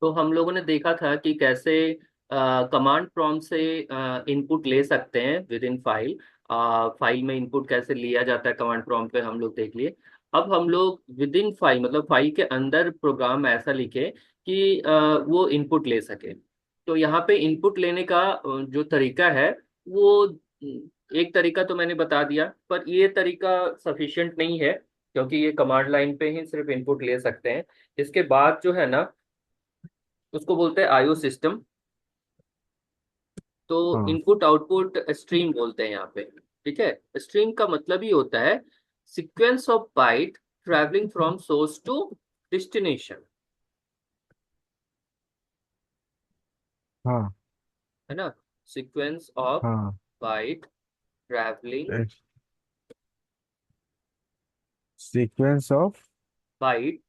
तो हम लोगों ने देखा था कि कैसे कमांड प्रॉम्प्ट से इनपुट ले सकते हैं विद इन फाइल। फाइल में इनपुट कैसे लिया जाता है कमांड प्रॉम्प्ट पे हम लोग देख लिए। अब हम लोग विद इन फाइल मतलब फाइल के अंदर प्रोग्राम ऐसा लिखे कि वो इनपुट ले सके। तो यहाँ पे इनपुट लेने का जो तरीका है वो एक तरीका तो मैंने बता दिया, पर ये तरीका सफिशिएंट नहीं है क्योंकि ये कमांड लाइन पे ही सिर्फ इनपुट ले सकते हैं। इसके बाद जो है ना, उसको बोलते हैं आईओ सिस्टम। तो हाँ इनपुट आउटपुट स्ट्रीम बोलते हैं यहाँ पे। ठीक है, स्ट्रीम का मतलब ही होता है sequence of byte travelling from source to destination, हाँ है ना। सीक्वेंस ऑफ हाँ। Byte travelling, sequence of byte,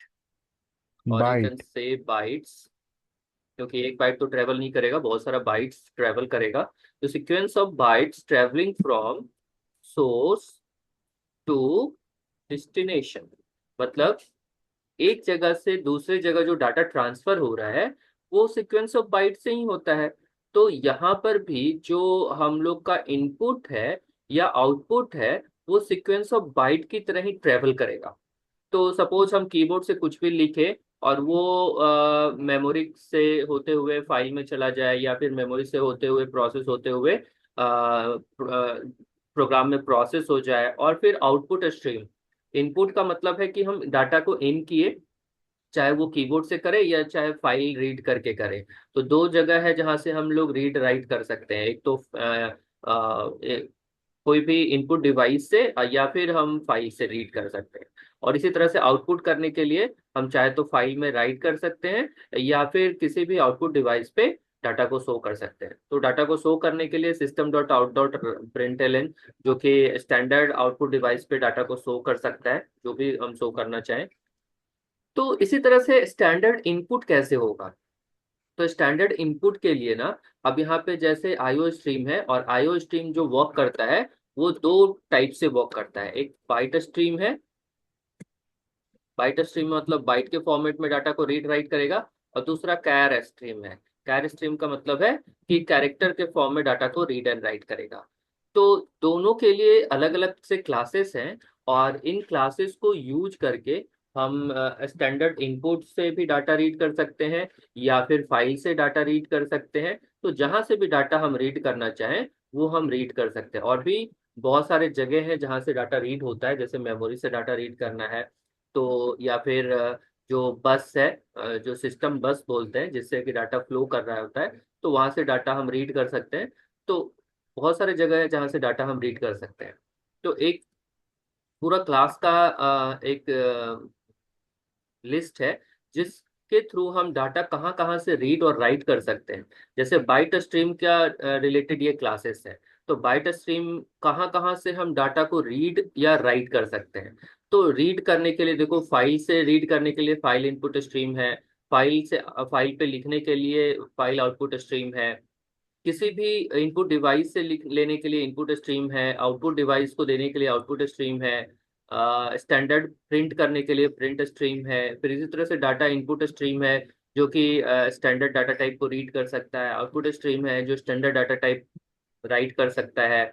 और you can byte. Say bytes, क्योंकि एक बाइट तो ट्रेवल नहीं करेगा, बहुत सारा बाइट्स ट्रेवल करेगा। तो sequence of bytes travelling from source to destination, मतलब एक जगह से दूसरे जगह जो डाटा ट्रांसफर हो रहा है वो सीक्वेंस ऑफ बाइट से ही होता है। तो यहाँ पर भी जो हम लोग का इनपुट है या आउटपुट है वो सीक्वेंस ऑफ बाइट की तरह ही ट्रेवल करेगा। तो सपोज हम कीबोर्ड से कुछ भी लिखे और वो मेमोरी से होते हुए फाइल में चला जाए या फिर मेमोरी से होते हुए प्रोसेस होते हुए प्रोग्राम में प्रोसेस हो जाए और फिर आउटपुट स्ट्रीम। इनपुट का मतलब है कि हम डाटा को इन किए, चाहे वो कीबोर्ड से करे या चाहे फाइल रीड करके करे। तो दो जगह है जहां से हम लोग रीड राइट कर सकते हैं, एक तो कोई भी इनपुट डिवाइस से या फिर हम फाइल से रीड कर सकते हैं। और इसी तरह से आउटपुट करने के लिए हम चाहे तो फाइल में राइट कर सकते हैं या फिर किसी भी आउटपुट डिवाइस पे डाटा को शो कर सकते हैं। तो डाटा को शो करने के लिए system dot out dot println, जो कि स्टैंडर्ड आउटपुट डिवाइस पे डाटा को शो कर सकता है जो भी हम शो करना चाहें। तो इसी तरह से स्टैंडर्ड इनपुट कैसे होगा। तो स्टैंडर्ड इनपुट के लिए ना, अब यहाँ पे जैसे आईओ स्ट्रीम है, और आईओ स्ट्रीम जो वर्क करता है वो दो टाइप से वर्क करता है। एक बाइट स्ट्रीम है, बाइट स्ट्रीम मतलब बाइट के फॉर्मेट में डाटा को रीड राइट करेगा। और दूसरा कैर स्ट्रीम है। कैर स्ट्रीम का मतलब है कि कैरेक्टर के फॉर्म में डाटा को रीड एंड राइट करेगा। तो दोनों के लिए अलग अलग से क्लासेस हैं, और इन क्लासेस को यूज करके हम स्टैंडर्ड इनपुट से भी डाटा रीड कर सकते हैं या फिर फाइल से डाटा रीड कर सकते हैं। तो जहां से भी डाटा हम रीड करना चाहें वो हम रीड कर सकते हैं। और भी बहुत सारे जगह हैं जहां से डाटा रीड होता है, जैसे मेमोरी से डाटा रीड करना है तो, या फिर जो बस है, जो सिस्टम बस बोलते हैं जिससे कि डाटा फ्लो कर रहा होता है, तो वहां से डाटा हम रीड कर सकते हैं। तो बहुत सारे जगह है जहां से डाटा हम रीड कर सकते हैं। तो एक पूरा क्लास का एक लिस्ट है जिसके थ्रू हम डाटा कहाँ कहाँ से रीड और राइट कर सकते हैं। जैसे बाइट स्ट्रीम का रिलेटेड ये क्लासेस है। तो बाइट स्ट्रीम कहाँ कहाँ से हम डाटा को रीड या राइट कर सकते हैं। तो रीड करने के लिए देखो, फाइल से रीड करने के लिए फाइल इनपुट स्ट्रीम है। फाइल से फाइल पे लिखने के लिए फाइल आउटपुट स्ट्रीम है। किसी भी इनपुट डिवाइस से लेने के लिए इनपुट स्ट्रीम है, आउटपुट डिवाइस को देने के लिए आउटपुट स्ट्रीम है। स्टैंडर्ड प्रिंट करने के लिए प्रिंट स्ट्रीम है। फिर इसी तरह से डाटा इनपुट स्ट्रीम है जो कि स्टैंडर्ड डाटा टाइप को रीड कर सकता है। आउटपुट स्ट्रीम है जो स्टैंडर्ड डाटा टाइप राइट कर सकता है।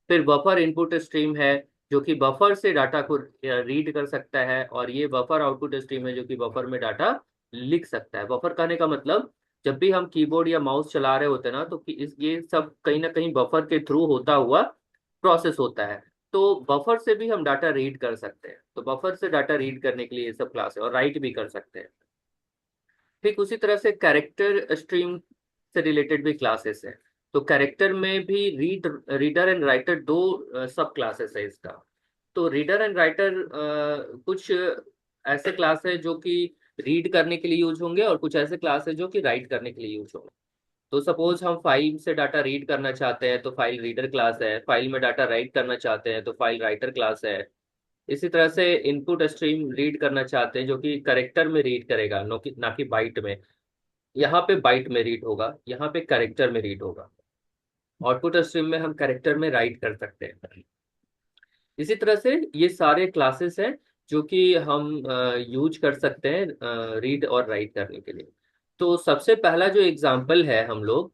फिर बफर इनपुट स्ट्रीम है जो कि बफर से डाटा को रीड कर सकता है। और ये बफर आउटपुट स्ट्रीम है जो कि बफर में डाटा लिख सकता है। बफर कहने का मतलब, जब भी हम कीबोर्ड या माउस चला रहे होते हैं ना, तो कि ये सब कहीं ना कहीं बफर के थ्रू होता हुआ प्रोसेस होता है। तो बफर से भी हम डाटा रीड कर सकते हैं। तो बफर से डाटा रीड करने के लिए ये सब क्लास है, और राइट भी कर सकते हैं। ठीक उसी तरह से कैरेक्टर स्ट्रीम से रिलेटेड भी क्लासेस है। तो कैरेक्टर में भी रीडर एंड राइटर दो सब क्लासेस है इसका। तो रीडर एंड राइटर कुछ ऐसे क्लास है जो कि रीड करने के लिए यूज होंगे, और कुछ ऐसे क्लास है जो कि राइट करने के लिए यूज होंगे। तो सपोज हम फाइल से डाटा रीड करना चाहते हैं तो फाइल रीडर क्लास है। फाइल में डाटा राइट करना चाहते हैं तो फाइल राइटर क्लास है। इसी तरह से इनपुट स्ट्रीम रीड करना चाहते हैं जो कि करेक्टर में रीड करेगा, ना कि बाइट में। यहाँ पे बाइट में रीड होगा, यहाँ पे करेक्टर में रीड होगा। आउटपुट स्ट्रीम में हम करेक्टर में राइट कर सकते हैं। इसी तरह से ये सारे क्लासेस हैं जो कि हम यूज कर सकते हैं रीड और राइट करने के लिए। तो सबसे पहला जो एग्जाम्पल है हम लोग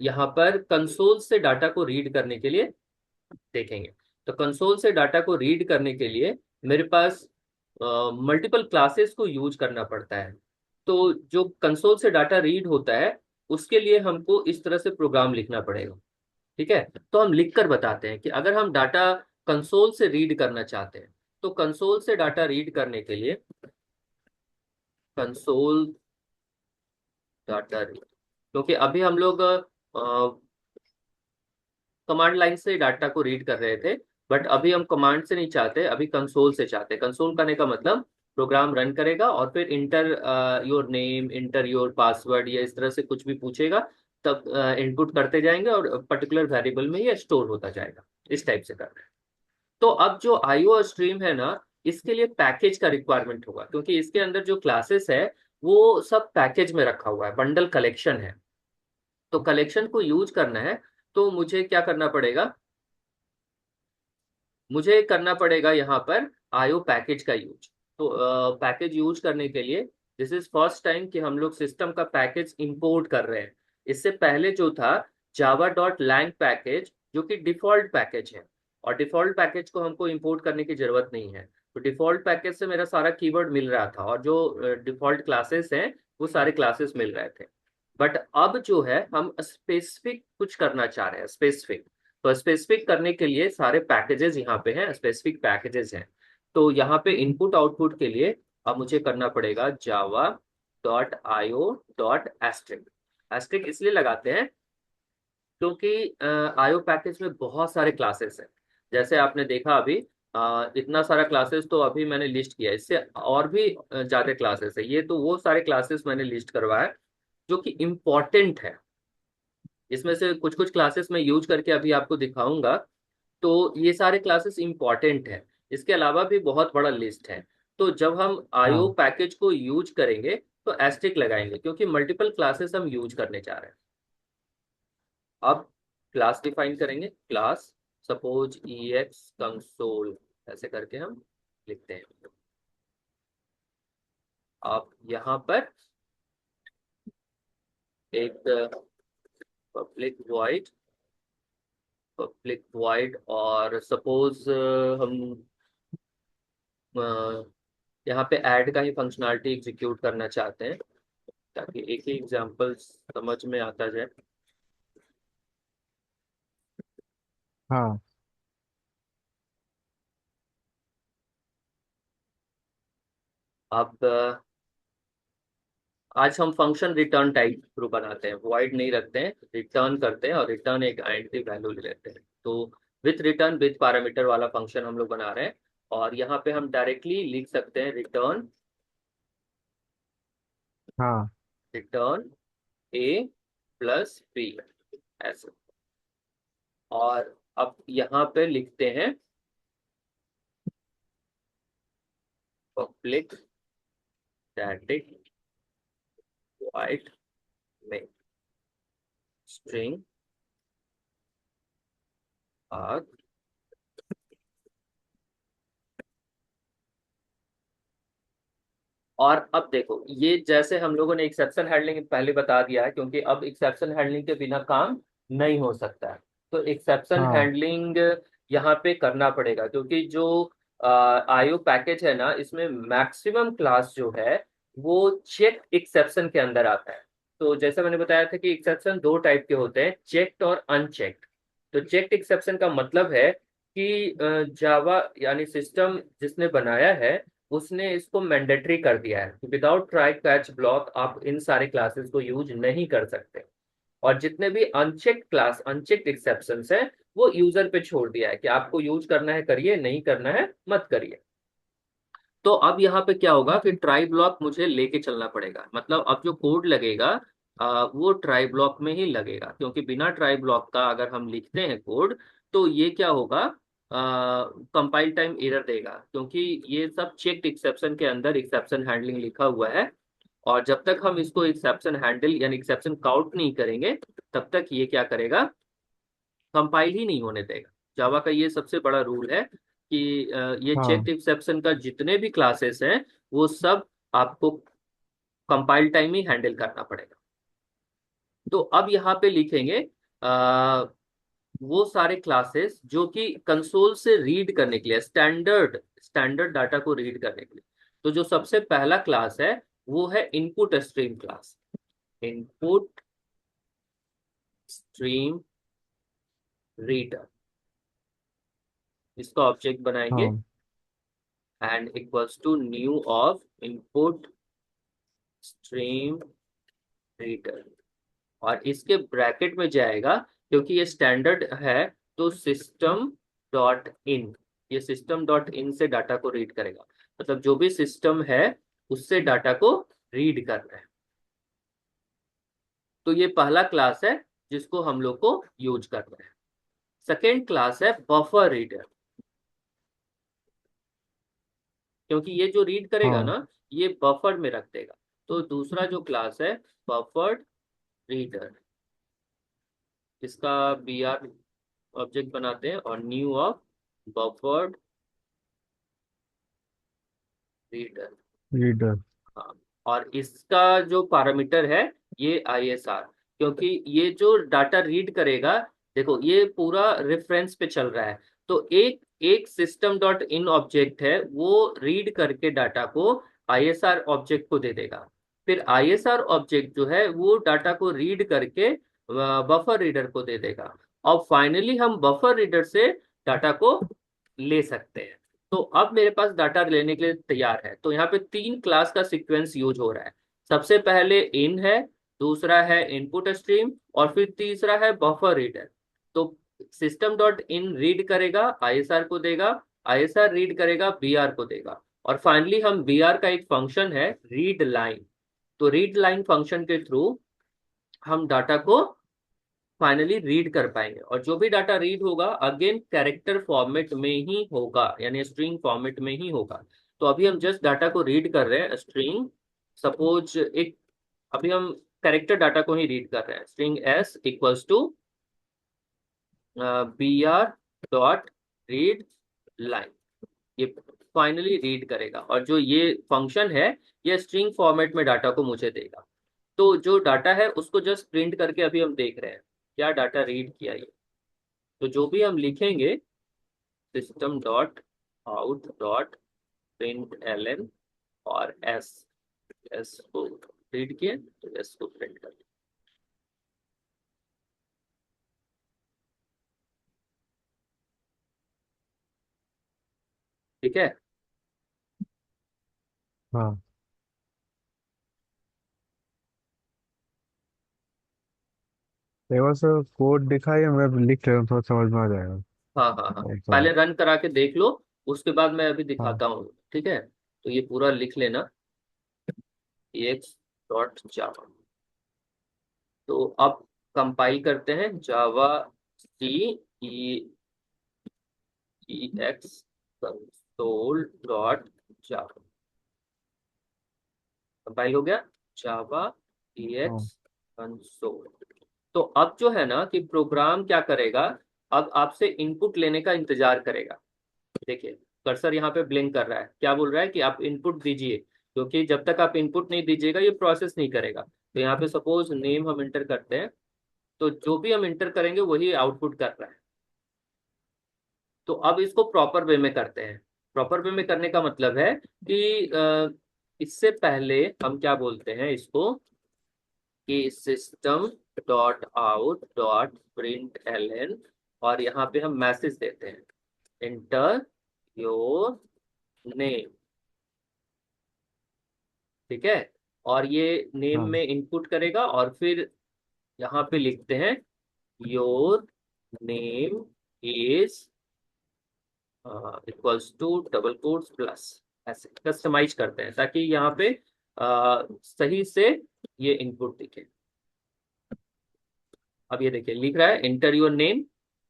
यहाँ पर कंसोल से डाटा को रीड करने के लिए देखेंगे। तो कंसोल से डाटा को रीड करने के लिए मेरे पास मल्टीपल क्लासेस को यूज करना पड़ता है। तो जो कंसोल से डाटा रीड होता है उसके लिए हमको इस तरह से प्रोग्राम लिखना पड़ेगा। ठीक है, तो हम लिख कर बताते हैं कि अगर हम डाटा कंसोल से रीड करना चाहते हैं तो कंसोल से डाटा रीड करने के लिए कंसोल डाटा रीड, क्योंकि अभी हम लोग कमांड लाइन से डाटा को रीड कर रहे थे, बट अभी हम कमांड से नहीं चाहते, अभी कंसोल से चाहते हैं। कंसोल करने का मतलब प्रोग्राम रन करेगा और फिर inter your name, inter your password, या इस तरह से कुछ भी पूछेगा, तब इनपुट करते जाएंगे और पर्टिकुलर वेरिएबल में ये स्टोर होता जाएगा। इस टाइप से कर रहे हैं। तो अब जो आईओ स्ट्रीम है ना, इसके लिए पैकेज का रिक्वायरमेंट होगा, क्योंकि इसके अंदर जो क्लासेस है वो सब पैकेज में रखा हुआ है, बंडल कलेक्शन है। तो कलेक्शन को यूज करना है तो मुझे क्या करना पड़ेगा, मुझे करना पड़ेगा यहाँ पर आईओ पैकेज का यूज। तो पैकेज यूज करने के लिए दिस इज फर्स्ट टाइम कि हम लोग सिस्टम का पैकेज इंपोर्ट कर रहे हैं। इससे पहले जो था जावा डॉट लैंग पैकेज, जो कि डिफॉल्ट पैकेज है, और डिफॉल्ट पैकेज को हमको इंपोर्ट करने की जरूरत नहीं है। तो डिफॉल्ट पैकेज से मेरा सारा कीवर्ड मिल रहा था और जो डिफॉल्ट क्लासेस हैं वो सारे क्लासेस मिल रहे थे। बट अब जो है हम स्पेसिफिक कुछ करना चाह रहे हैं, स्पेसिफिक। तो स्पेसिफिक करने के लिए सारे पैकेजेस यहाँ पे हैं, स्पेसिफिक पैकेजेस हैं। तो यहाँ पे इनपुट आउटपुट के लिए अब मुझे करना पड़ेगा Java dot IO dot asterisk. Asterisk इसलिए लगाते हैं क्योंकि आईओ पैकेज में बहुत सारे क्लासेस हैं। जैसे आपने देखा अभी इतना सारा क्लासेस तो अभी मैंने लिस्ट किया, इससे और भी ज्यादा क्लासेस है। ये तो वो सारे क्लासेस मैंने लिस्ट करवाया जो कि इम्पोर्टेंट है। इसमें से कुछ कुछ क्लासेस मैं यूज करके अभी आपको दिखाऊंगा। तो ये सारे क्लासेस इंपॉर्टेंट है, इसके अलावा भी बहुत बड़ा लिस्ट है। तो जब हम आईओ हाँ पैकेज को यूज करेंगे तो एस्टिक लगाएंगे, क्योंकि मल्टीपल क्लासेस हम यूज करने जा रहे हैं। अब क्लास डिफाइन करेंगे, क्लास सपोज EX कंसोल, ऐसे करके हम लिखते हैं। आप यहाँ पर एक पब्लिक वॉइड और सपोज हम यहाँ पे ऐड का ही फंक्शनैलिटी एग्जीक्यूट करना चाहते हैं, ताकि एक ही एग्जांपल समझ में आता जाए। हाँ अब आज हम फंक्शन रिटर्न टाइप थ्रू बनाते हैं, वॉइड नहीं रखते हैं, रिटर्न करते हैं, और रिटर्न एक आइडेंटिटी वैल्यू ले लेते हैं। तो विथ रिटर्न विथ पैरामीटर वाला फंक्शन हम लोग बना रहे हैं। और यहाँ पे हम डायरेक्टली लिख सकते हैं रिटर्न, हाँ रिटर्न A+B, ऐसे। और अब यहाँ पे लिखते हैं पब्लिक स्टैटिक वॉइड में स्ट्रिंग आर्ग। और अब देखो, ये जैसे हम लोगों ने एक्सेप्शन हैंडलिंग पहले बता दिया है, क्योंकि अब एक्सेप्शन हैंडलिंग के बिना काम नहीं हो सकता है। तो एक्सेप्शन हाँ हैंडलिंग यहाँ पे करना पड़ेगा, क्योंकि जो आईओ पैकेज है ना, इसमें मैक्सिमम क्लास जो है वो चेक एक्सेप्शन के अंदर आता है। तो जैसा मैंने बताया था कि एक्सेप्शन दो टाइप के होते हैं, चेक्ड और अनचेक्ड। तो चेक्ड एक्सेप्शन का मतलब है कि जावा यानी सिस्टम जिसने बनाया है उसने इसको मैंडेटरी कर दिया है कि विदाउट ट्राई कैच ब्लॉक आप इन सारे क्लासेस को यूज नहीं कर सकते। और जितने भी अनचेक्ड क्लास, अनचेक्ड एक्सेप्शंस है, वो यूजर पे छोड़ दिया है कि आपको यूज करना है करिए, नहीं करना है मत करिए। तो अब यहाँ पे क्या होगा कि ट्राई ब्लॉक मुझे लेके चलना पड़ेगा, मतलब अब जो कोड लगेगा वो ट्राई ब्लॉक में ही लगेगा, क्योंकि बिना ट्राई ब्लॉक का अगर हम लिखते हैं कोड तो ये क्या होगा, कंपाइल टाइम एरर देगा, क्योंकि ये सब चेक्ड एक्सेप्शन के अंदर एक्सेप्शन हैंडलिंग लिखा हुआ है। और जब तक हम इसको एक्सेप्शन हैंडल यानी एक्सेप्शन काउंट नहीं करेंगे, तब तक ये क्या करेगा, कंपाइल ही नहीं होने देगा। जावा का ये सबसे बड़ा रूल है कि ये हाँ चेक्ड एक्सेप्शन का जितने भी क्लासेस हैं वो सब आपको कंपाइल टाइम ही हैंडल करना पड़ेगा। तो अब यहाँ पे लिखेंगे आ, वो सारे क्लासेस जो कि कंसोल से रीड करने के लिए, स्टैंडर्ड स्टैंडर्ड डाटा को रीड करने के लिए। तो जो सबसे पहला क्लास है वो है input stream class. Input stream reader, इसका ऑब्जेक्ट बनाएंगे हाँ and equals to new of input stream reader. और इसके ब्रैकेट में जाएगा, क्योंकि ये स्टैंडर्ड है, तो सिस्टम डॉट इन, ये सिस्टम डॉट इन से डाटा को रीड करेगा। मतलब जो भी सिस्टम है उससे डाटा को रीड करना है। तो ये पहला क्लास है जिसको हम लोग को यूज करना है। सेकेंड क्लास है बफर रीडर, क्योंकि ये जो रीड करेगा हाँ ना ये बफर में रख देगा। तो दूसरा जो क्लास है बफर्ड रीडर, इसका बी आर ऑब्जेक्ट बनाते हैं और new of buffered reader. Reader. हाँ, और इसका जो पैरामीटर है ये आईएसआर, क्योंकि ये जो डाटा रीड करेगा, देखो ये पूरा रेफरेंस पे चल रहा है। तो एक एक सिस्टम डॉट इन ऑब्जेक्ट है, वो रीड करके डाटा को आईएसआर ऑब्जेक्ट को दे देगा। फिर आईएसआर ऑब्जेक्ट जो है वो डाटा को रीड करके बफर रीडर को दे देगा। और फाइनली हम बफर रीडर से डाटा को ले सकते हैं। तो अब मेरे पास डाटा लेने के लिए तैयार है। तो यहाँ पे तीन क्लास का सीक्वेंस यूज हो रहा है। सबसे पहले इन है, दूसरा है इनपुट स्ट्रीम, और फिर तीसरा है बफर रीडर। तो सिस्टम डॉट इन रीड करेगा, आईएसआर को देगा, आईएसआर रीड करेगा, बीआर को देगा। और फाइनली हम बीआर का एक फंक्शन है रीड लाइन, तो रीड लाइन फंक्शन के थ्रू हम डाटा को फाइनली रीड कर पाएंगे। और जो भी डाटा रीड होगा अगेन कैरेक्टर फॉर्मेट में ही होगा, यानी स्ट्रिंग फॉर्मेट में ही होगा। तो अभी हम जस्ट डाटा को रीड कर रहे हैं स्ट्रिंग, सपोज एक, अभी हम कैरेक्टर डाटा को ही रीड कर रहे हैं। String S equals to B R dot read line, ये फाइनली रीड करेगा। और जो ये फंक्शन है ये स्ट्रिंग फॉर्मेट में डाटा को मुझे देगा। तो जो डाटा है उसको जस्ट प्रिंट करके अभी हम देख रहे हैं क्या डाटा रीड किया ये। तो जो भी हम लिखेंगे system dot out dot print L N, और एस, एस को रीड किए तो एस को प्रिंट कर दिया। ठीक है। हाँ। एक बार सर कोड दिखाइए, मैं लिख रहा हूँ, थोड़ा समझ में आ जाएगा। हाँ हाँ हाँ, और तो पहले रन करा के देख लो, उसके बाद मैं अभी हाँ दिखाता हूँ। ठीक है, तो ये पूरा लिख लेना, एक्स डॉट जावा। तो अब कंपाइल करते हैं Java C E X console dot Java. Compile हो गया जावा हाँ एक्स कंसोल। तो अब जो है ना कि प्रोग्राम क्या करेगा, अब आपसे इनपुट लेने का इंतजार करेगा। देखिए कर्सर यहाँ पे ब्लिंक कर रहा है, क्या बोल रहा है कि आप इनपुट दीजिए, क्योंकि जब तक आप इनपुट नहीं दीजिएगा ये प्रोसेस नहीं करेगा। तो यहाँ पे सपोज नेम हम इंटर करते हैं, तो जो भी हम इंटर करेंगे वही आउटपुट कर रहा है। तो अब इसको प्रॉपर वे में करते हैं। प्रॉपर वे में करने का मतलब है कि इससे पहले हम क्या बोलते हैं इसको, कि system dot out dot print L N, और यहाँ पे हम मैसेज देते हैं इंटर योर नेम। ठीक है, और ये नेम हाँ में इनपुट करेगा, और फिर यहाँ पे लिखते हैं your name is equals to double quotes plus. ऐसे कस्टमाइज करते हैं ताकि यहाँ पे सही से ये इनपुट दिखे। अब ये देखिए लिख रहा है इंटर योर नेम,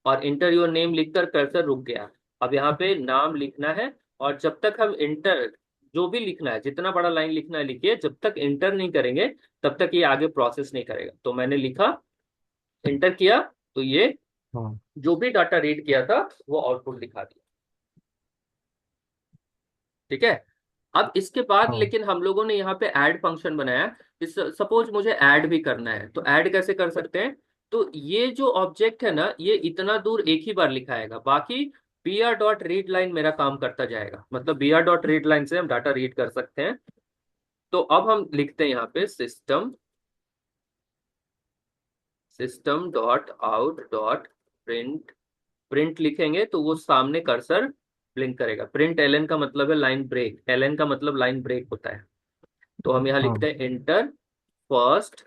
और इंटर योर नेम लिखकर कर्सर रुक गया। अब यहाँ पे नाम लिखना है, और जब तक हम इंटर, जो भी लिखना है जितना बड़ा लाइन लिखना है लिखिए, जब तक इंटर नहीं करेंगे तब तक ये आगे प्रोसेस नहीं करेगा। तो मैंने लिखा, इंटर किया, तो ये हाँ जो भी डाटा रीड किया था वो आउटपुट दिखा दिया। ठीक है। अब इसके बाद हाँ लेकिन हम लोगों ने यहाँ पे ऐड फंक्शन बनाया। इस सपोज मुझे ऐड भी करना है, तो ऐड कैसे कर सकते हैं? तो ये जो ऑब्जेक्ट है ना, ये इतना दूर एक ही बार लिखाएगा, बाकी br डॉट रीड लाइन मेरा काम करता जाएगा। मतलब br डॉट रीड लाइन से हम डाटा रीड कर सकते हैं। तो अब हम लिखते हैं यहाँ पे system dot out dot print. Print लिखेंगे तो वो सामने कर्सर ब्लिंक करेगा। प्रिंट एलन का मतलब है लाइन ब्रेक, एलन का मतलब लाइन ब्रेक होता है। तो हम यहाँ हाँ लिखते हैं inter first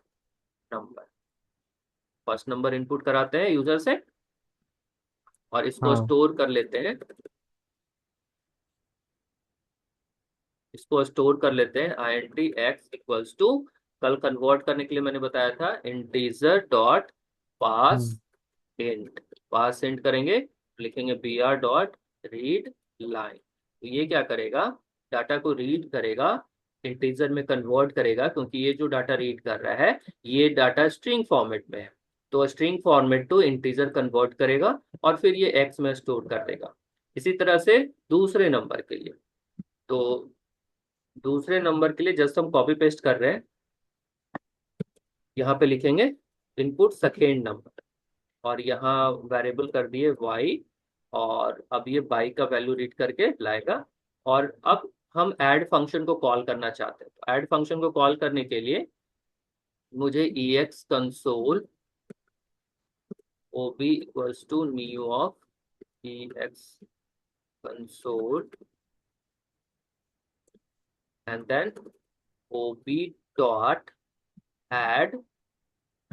number. First number input कराते हैं यूजर से, और इसको हाँ। स्टोर कर लेते हैं। इसको स्टोर कर लेते हैं int x = कल कन्वर्ट करने के लिए मैंने बताया था इंटीजर डॉट पास हम्म इंट। पास इंट करेंगे, लिखेंगे br डॉट रीड लाइन। तो ये क्या करेगा? डाटा को रीड करेगा, इंटीजर में कन्वर्ट करेगा, क्योंकि ये जो डाटा रीड कर रहा है ये डाटा स्ट्रिंग फॉर्मेट में है। तो string format to integer convert करेगा और फिर ये एक्स में स्टोर कर देगा। इसी तरह से दूसरे नंबर के लिए, तो दूसरे नंबर के लिए जस्ट हम कॉपी पेस्ट कर रहे हैं। यहाँ पे लिखेंगे इनपुट सेकेंड नंबर, और यहाँ वेरिएबल कर दिए y, और अब ये y का वैल्यू रीड करके लाएगा। और अब हम ऐड फंक्शन को कॉल करना चाहते हैं। तो ऐड फंक्शन को कॉल करने के लिए मुझे ex console ob = new of ex console and then ob dot add,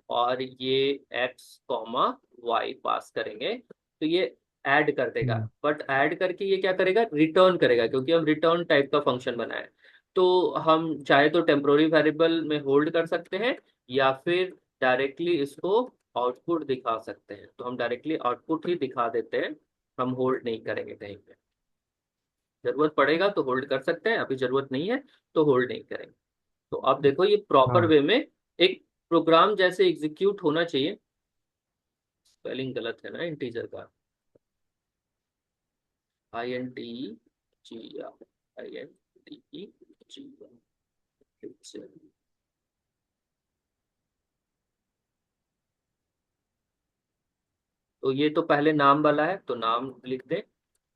और ये x कॉमा y पास करेंगे तो ये ऐड कर देगा। हम्म बट ऐड करके ये क्या करेगा? रिटर्न करेगा, क्योंकि हम रिटर्न टाइप का फंक्शन बनाए। तो हम चाहे तो टेम्पोररी वेरिएबल में होल्ड कर सकते हैं, या फिर डायरेक्टली इसको आउटपुट दिखा सकते हैं। तो हम डायरेक्टली आउटपुट ही दिखा देते हैं, हम होल्ड नहीं करेंगे कहीं पे। जरूरत पड़ेगा तो होल्ड कर सकते हैं, अभी जरूरत नहीं है तो होल्ड नहीं करेंगे। तो अब देखो ये प्रॉपर हाँ वे में एक प्रोग्राम जैसे एग्जीक्यूट होना चाहिए। स्पेलिंग गलत है ना इंटीजर का, INTGR INTEGR। तो ये तो पहले नाम वाला है, तो नाम लिख दें।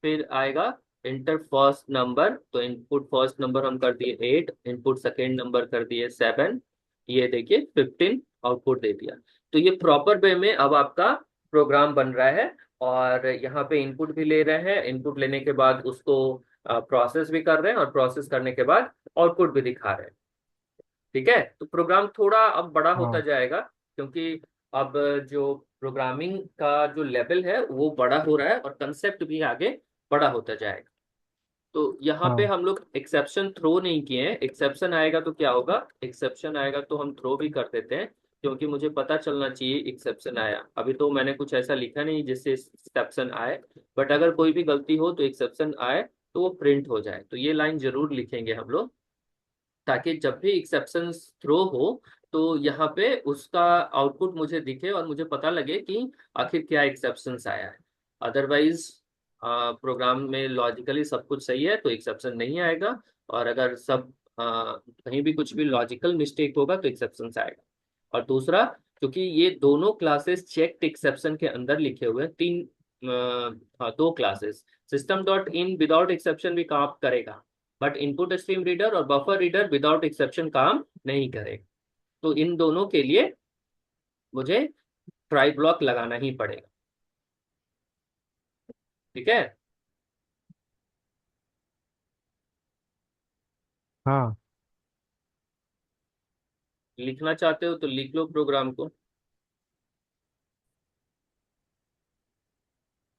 फिर आएगा इंटर फर्स्ट नंबर, तो इनपुट फर्स्ट नंबर हम कर दिए 8, इनपुट सेकेंड नंबर कर दिए 7, ये देखिए 15 आउटपुट दे दिया। तो ये प्रॉपर वे में अब आपका प्रोग्राम बन रहा है। और यहाँ पे इनपुट भी ले रहे हैं, इनपुट लेने के बाद उसको प्रोसेस भी कर रहे हैं, और प्रोसेस करने के बाद आउटपुट भी दिखा रहे हैं। ठीक है, तो प्रोग्राम थोड़ा अब बड़ा होता हाँ जाएगा, क्योंकि अब जो प्रोग्रामिंग का जो लेवल है वो बड़ा हो रहा है, और कंसेप्ट भी आगे बड़ा होता जाएगा। तो यहाँ पे हाँ हम लोग एक्सेप्शन थ्रो नहीं किए हैं। एक्सेप्शन आएगा तो क्या होगा? एक्सेप्शन आएगा तो हम थ्रो भी कर देते हैं, क्योंकि मुझे पता चलना चाहिए एक्सेप्शन आया। अभी तो मैंने कुछ ऐसा लिखा नहीं जिससे एक्सेप्शन आए, बट अगर कोई भी गलती हो तो एक्सेप्शन आए तो वो प्रिंट हो जाए। तो ये लाइन जरूर लिखेंगे हम लोग, ताकि जब भी एक्सेप्शन थ्रो हो तो यहाँ पे उसका आउटपुट मुझे दिखे और मुझे पता लगे कि आखिर क्या एक्सेप्शन आया है। अदरवाइज प्रोग्राम में लॉजिकली सब कुछ सही है तो एक्सेप्शन नहीं आएगा, और अगर सब कहीं भी कुछ भी लॉजिकल मिस्टेक होगा तो एक्सेप्शन आएगा। और दूसरा, क्योंकि ये दोनों क्लासेस चेक्ड एक्सेप्शन के अंदर लिखे हुए हैं, हाँ, दो classes, system dot in without exception भी काम करेगा, बट इनपुट स्ट्रीम रीडर और बफर रीडर विदाउट एक्सेप्शन काम नहीं करेगा। तो इन दोनों के लिए मुझे ट्राई ब्लॉक लगाना ही पड़ेगा। ठीक है, हाँ। लिखना चाहते हो तो लिख लो प्रोग्राम को।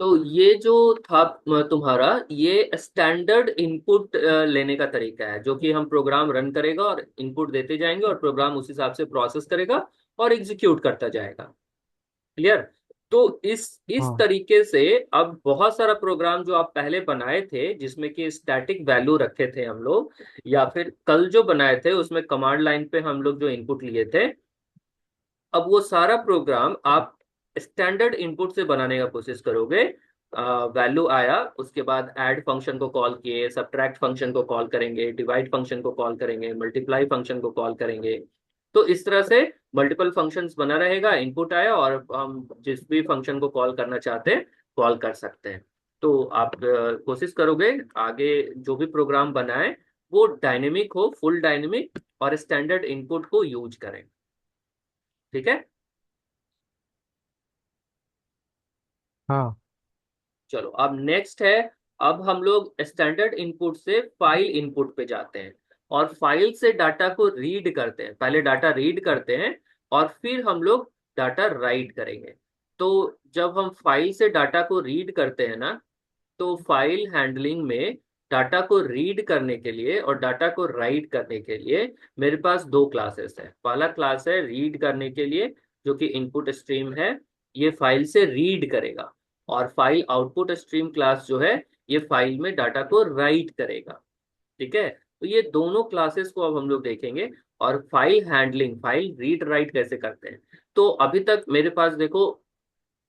तो ये जो था तुम्हारा, ये स्टैंडर्ड इनपुट लेने का तरीका है, जो कि हम प्रोग्राम रन करेगा और इनपुट देते जाएंगे, और प्रोग्राम उस हिसाब से प्रोसेस करेगा और एग्जीक्यूट करता जाएगा। क्लियर? तो इस हाँ तरीके से अब बहुत सारा प्रोग्राम जो आप पहले बनाए थे जिसमें कि स्टैटिक वैल्यू रखे थे हम लोग, या फिर कल जो बनाए थे उसमें कमांड लाइन पे हम लोग जो इनपुट लिए थे, अब वो सारा प्रोग्राम आप स्टैंडर्ड इनपुट से बनाने का कोशिश करोगे। वैल्यू आया, उसके बाद ऐड फंक्शन को कॉल किए, सब्ट्रैक्ट फंक्शन को कॉल करेंगे, डिवाइड फंक्शन को कॉल करेंगे, मल्टीप्लाई फंक्शन को कॉल करेंगे। तो इस तरह से मल्टीपल फंक्शंस बना रहेगा, इनपुट आया और हम जिस भी फंक्शन को कॉल करना चाहते हैं कॉल कर सकते हैं। तो आप कोशिश करोगे आगे जो भी प्रोग्राम बनाए वो डायनेमिक हो, फुल डायनेमिक, और स्टैंडर्ड इनपुट को यूज करें। ठीक है। हाँ। चलो अब नेक्स्ट है, अब हम लोग स्टैंडर्ड इनपुट से फाइल इनपुट पे जाते हैं और फाइल से डाटा को रीड करते हैं। पहले डाटा रीड करते हैं और फिर हम लोग डाटा राइट करेंगे। तो जब हम फाइल से डाटा को रीड करते हैं ना, तो फाइल हैंडलिंग में डाटा को रीड करने के लिए और डाटा को राइट करने के लिए मेरे पास दो क्लासेस है। पहला क्लास है रीड करने के लिए, जो कि इनपुट स्ट्रीम है, ये फाइल से रीड करेगा। और फाइल आउटपुट स्ट्रीम क्लास जो है, ये फाइल में डाटा को राइट करेगा। ठीक है। तो ये दोनों क्लासेस को अब हम लोग देखेंगे। और file handling, file read write कैसे करते हैं। तो अभी तक मेरे पास देखो,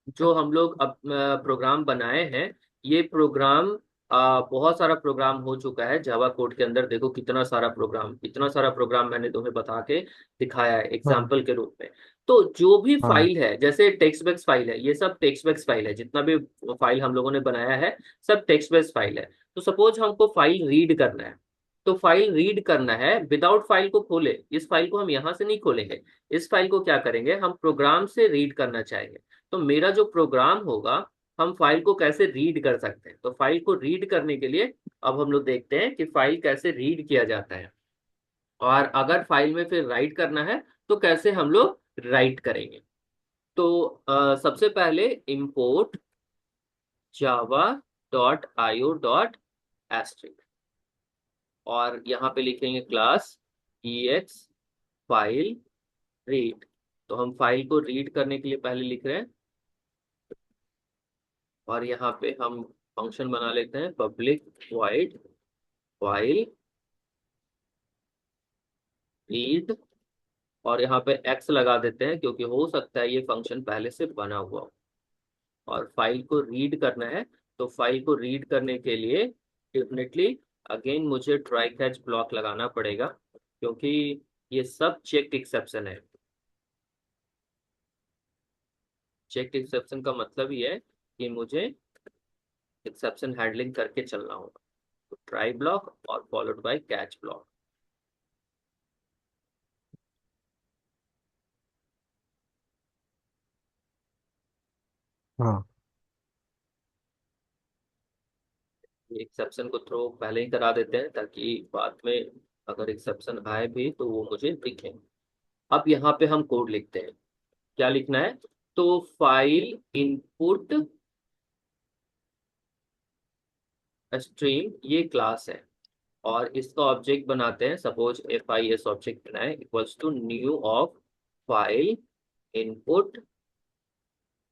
जो हम लोग अब प्रोग्राम बनाए हैं, ये प्रोग्राम बहुत सारा प्रोग्राम हो चुका है जावा कोड के अंदर। देखो कितना सारा प्रोग्राम, इतना सारा प्रोग्राम मैंने तुम्हें बता के दिखाया है हाँ। एग्जाम्पल के रूप में। तो जो भी हाँ। फाइल है, जैसे टेक्स्ट बेक्स फाइल है, ये सब टेक्स्ट बेक्स फाइल है, जितना भी फाइल हम लोगों ने बनाया है सब टेक्स्ट बेक्स फाइल है। तो सपोज हमको फाइल रीड करना है, तो फाइल रीड करना है विदाउट फाइल को खोले, इस फाइल को हम यहाँ से नहीं खोलेंगे। इस फाइल को क्या करेंगे, हम प्रोग्राम से रीड करना चाहेंगे। तो मेरा जो प्रोग्राम होगा, हम फाइल को कैसे रीड कर सकते हैं। तो फाइल को रीड करने के लिए अब हम लोग देखते हैं कि फाइल कैसे रीड किया जाता है, और अगर फाइल में फिर राइट करना है तो कैसे हम लोग राइट करेंगे। तो सबसे पहले import java.io.asterisk, और यहाँ पे लिखेंगे क्लास ex फाइल रीड। तो हम फाइल को रीड करने के लिए पहले लिख रहे हैं, और यहाँ पे हम फंक्शन बना लेते हैं पब्लिक वॉइड फाइल रीड, और यहाँ पे एक्स लगा देते हैं क्योंकि हो सकता है ये फंक्शन पहले से बना हुआ हो। और फाइल को रीड करना है, तो फाइल को रीड करने के लिए डेफिनेटली अगेन मुझे ट्राई कैच ब्लॉक लगाना पड़ेगा, क्योंकि ये सब चेक एक्सेप्शन है। चेक एक्सेप्शन का मतलब ये है कि मुझे एक्सेप्शन हैंडलिंग करके चलना होगा। तो ट्राई ब्लॉक और फॉलोड बाय कैच ब्लॉक। हाँ। एक्सेप्शन को थ्रो पहले ही करा देते हैं ताकि बाद में अगर एक्सेप्शन आए भी तो वो मुझे दिखे। अब यहाँ पे हम कोड लिखते हैं, क्या लिखना है। तो फाइल इनपुट स्ट्रीम ये क्लास है, और इसका ऑब्जेक्ट बनाते हैं। Suppose F I S object बनाए equals to new of file input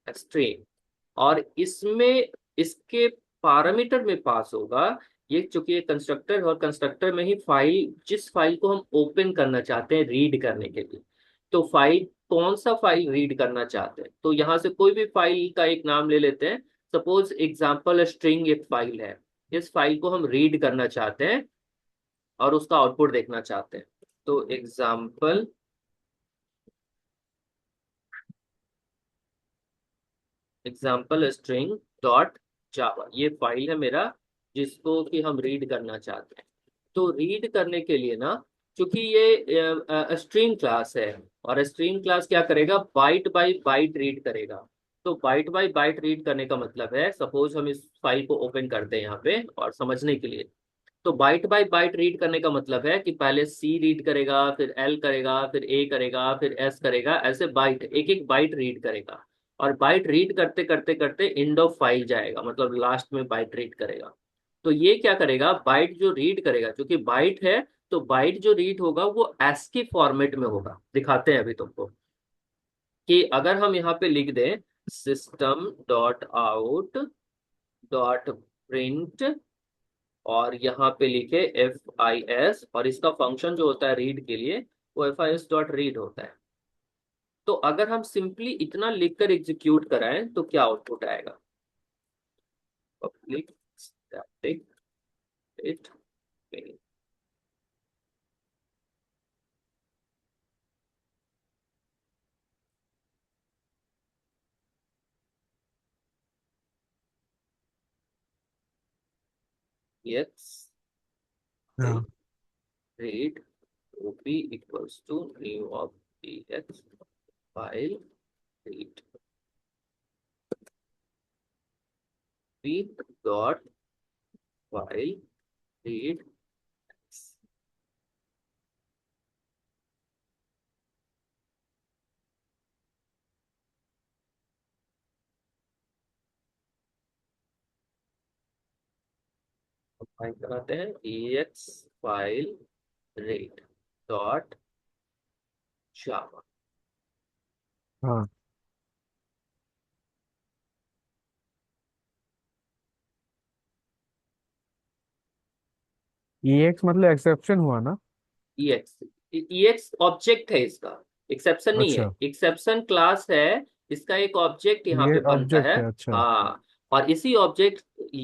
stream, और इसमें इसके पैरामीटर में पास होगा। ये चूंकि ये कंस्ट्रक्टर है, और कंस्ट्रक्टर में ही फाइल, जिस फाइल को हम ओपन करना चाहते हैं रीड करने के लिए, तो फाइल कौन सा फाइल रीड करना चाहते हैं, तो यहाँ से कोई भी फाइल का एक नाम ले लेते हैं। सपोज एग्जाम्पल स्ट्रिंग एक फाइल है, इस फाइल को हम रीड करना चाहते हैं और उसका आउटपुट देखना चाहते हैं। तो एग्जाम्पल स्ट्रिंग डॉट जावा ये फाइल है मेरा, जिसको कि हम रीड करना चाहते हैं। तो रीड करने के लिए ना, क्योंकि ये स्ट्रिंग क्लास है, और स्ट्रिंग क्लास क्या करेगा, बाइट बाय बाइट रीड करेगा। तो बाइट बाय बाइट रीड करने का मतलब है, सपोज हम इस फाइल को ओपन करते हैं यहाँ पे और समझने के लिए। तो बाइट बाय बाइट रीड करने का मतलब है कि पहले सी रीड करेगा, फिर एल करेगा, फिर ए करेगा, फिर एस करेगा, ऐसे बाइट एक एक बाइट रीड करेगा। और बाइट रीड करते करते करते एंड ऑफ फाइल जाएगा, मतलब लास्ट में बाइट रीड करेगा। तो ये क्या करेगा, बाइट जो रीड करेगा, क्योंकि बाइट है, तो बाइट जो रीड होगा वो एस्की फॉर्मेट में होगा। दिखाते हैं अभी तुमको कि अगर हम यहाँ पे लिख दें system dot out dot print, और यहाँ पे लिखे एफ आई एस, और इसका फंक्शन जो होता है रीड के लिए वो F I S dot read होता है। तो अगर हम सिंपली इतना लिखकर एग्जीक्यूट कराएं तो क्या आउटपुट आएगा। Public static void main. X हाँ। read p equals to new of dx file read p dot file read। File कराते हैं ex file read dot java। हाँ, EX मतलब एक्सेप्शन हुआ ना? ex ex ऑब्जेक्ट है इसका, एक्सेप्शन नहीं है। अच्छा, एक्सेप्शन क्लास है, इसका एक ऑब्जेक्ट यहाँ ये पे बनता है। ऑब्जेक्ट है, अच्छा। हाँ, और इसी ऑब्जेक्ट,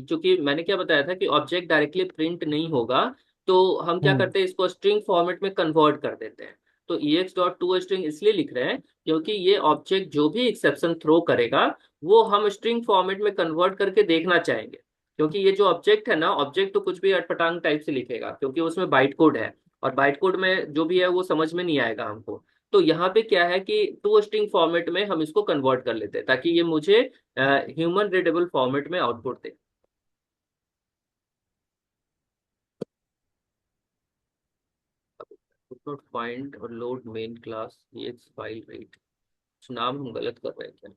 चूंकि मैंने क्या बताया था कि ऑब्जेक्ट डायरेक्टली प्रिंट नहीं होगा, तो हम क्या हम्म। करते हैं, इसको स्ट्रिंग फॉर्मेट में कन्वर्ट कर देते हैं। तो ex डॉट टू स्ट्रिंग इसलिए लिख रहे हैं क्योंकि ये ऑब्जेक्ट जो भी एक्सेप्शन थ्रो करेगा वो हम स्ट्रिंग फॉर्मेट में कन्वर्ट करके देखना चाहेंगे। क्योंकि ये जो ऑब्जेक्ट है ना, ऑब्जेक्ट तो कुछ भी अटपटांग टाइप से लिखेगा क्योंकि उसमें बाइट कोड है, और बाइट कोड में जो भी है वो समझ में नहीं आएगा हमको। तो यहाँ पे क्या है कि टू स्ट्रिंग फॉर्मेट में हम इसको कन्वर्ट कर लेते हैं ताकि ये मुझे ह्यूमन रीडेबल फॉर्मेट में आउटपुट दे। नोट फाइंड और load main class x file read. नाम हम गलत कर रहे हैं क्या?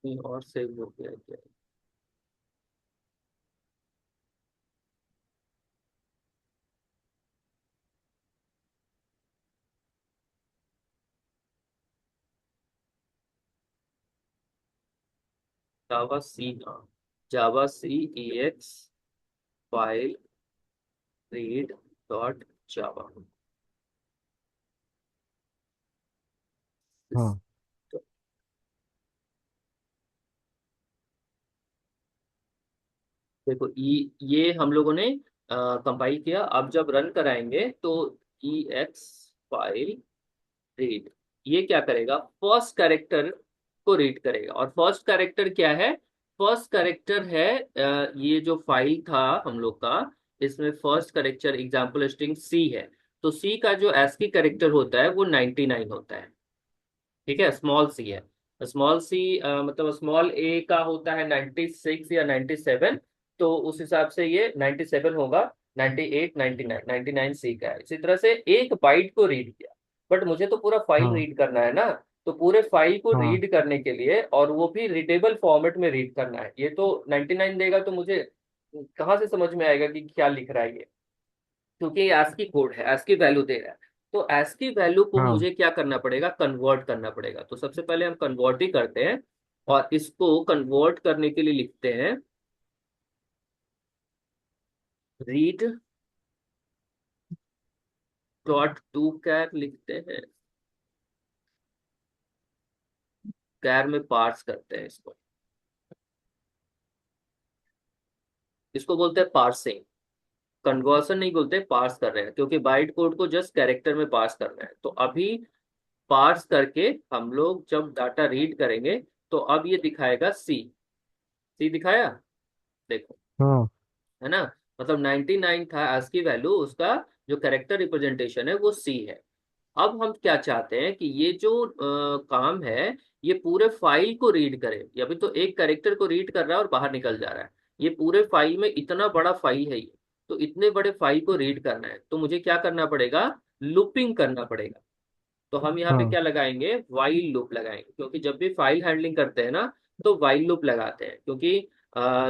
कहीं और सेव हो गया है क्या? जावा सी, हाँ, Java C X file read dot Java. हाँ, देखो ये हम लोगों ने कंपाइल किया, अब जब रन कराएंगे तो ई एक्स फाइल रीड ये क्या करेगा, फर्स्ट कैरेक्टर को रीड करेगा। और फर्स्ट कैरेक्टर क्या है? फर्स्ट कैरेक्टर है ये जो फाइल था हम लोग का, इसमें फर्स्ट कैरेक्टर एग्जाम्पल स्ट्रिंग सी है। तो सी का जो एस्की कैरेक्टर होता है वो 99 होता है। ठीक है, स्मॉल सी है। स्मॉल सी मतलब स्मॉल ए का होता है 96 या 97, तो उस हिसाब से ये 97 होगा। 98, 99, 99 सी का है। इसी तरह से एक बाइट को रीड किया, बट मुझे तो पूरा फाइल हाँ, रीड करना है ना। तो पूरे फाइल को हाँ, रीड करने के लिए, और वो भी रीडेबल फॉर्मेट में रीड करना है, ये तो 99 देगा तो मुझे कहाँ से समझ में आएगा कि क्या लिख रहा है ये? क्योंकि ये ASCII कोड है, ASCII वैल्यू दे रहा है। तो ASCII वैल्यू को हाँ, मुझे क्या करना पड़ेगा, कन्वर्ट करना पड़ेगा। तो सबसे पहले हम कन्वर्ट ही करते हैं, और इसको कन्वर्ट करने के लिए लिखते हैं रीड डॉट टू कैर लिखते हैं। कैर में पार्स करते हैं इसको। इसको बोलते हैं पार्सिंग। कन्वर्सन नहीं बोलते, पार्स कर रहे हैं, क्योंकि बाइट कोड को जस्ट कैरेक्टर में पार्स करना है। तो अभी पार्स करके हम लोग जब डाटा रीड करेंगे तो अब ये दिखाएगा सी। सी दिखाया, देखो, हाँ, है ना। मतलब 99 था ASCII वैल्यू, उसका जो कैरेक्टर रिप्रेजेंटेशन है वो सी है। अब हम क्या चाहते हैं कि ये जो काम है ये पूरे फाइल को रीड करे। ये अभी तो एक कैरेक्टर को रीड कर रहा है और बाहर निकल जा रहा है। ये पूरे फाइल में इतना बड़ा फाइल है ये, तो इतने बड़े फाइल को रीड करना है तो मुझे क्या करना पड़ेगा, लूपिंग करना पड़ेगा। तो हम यहाँ पे हाँ क्या लगाएंगे, वाइल लूप लगाएंगे, क्योंकि जब भी फाइल हैंडलिंग करते हैं ना तो वाइल लूप लगाते हैं, क्योंकि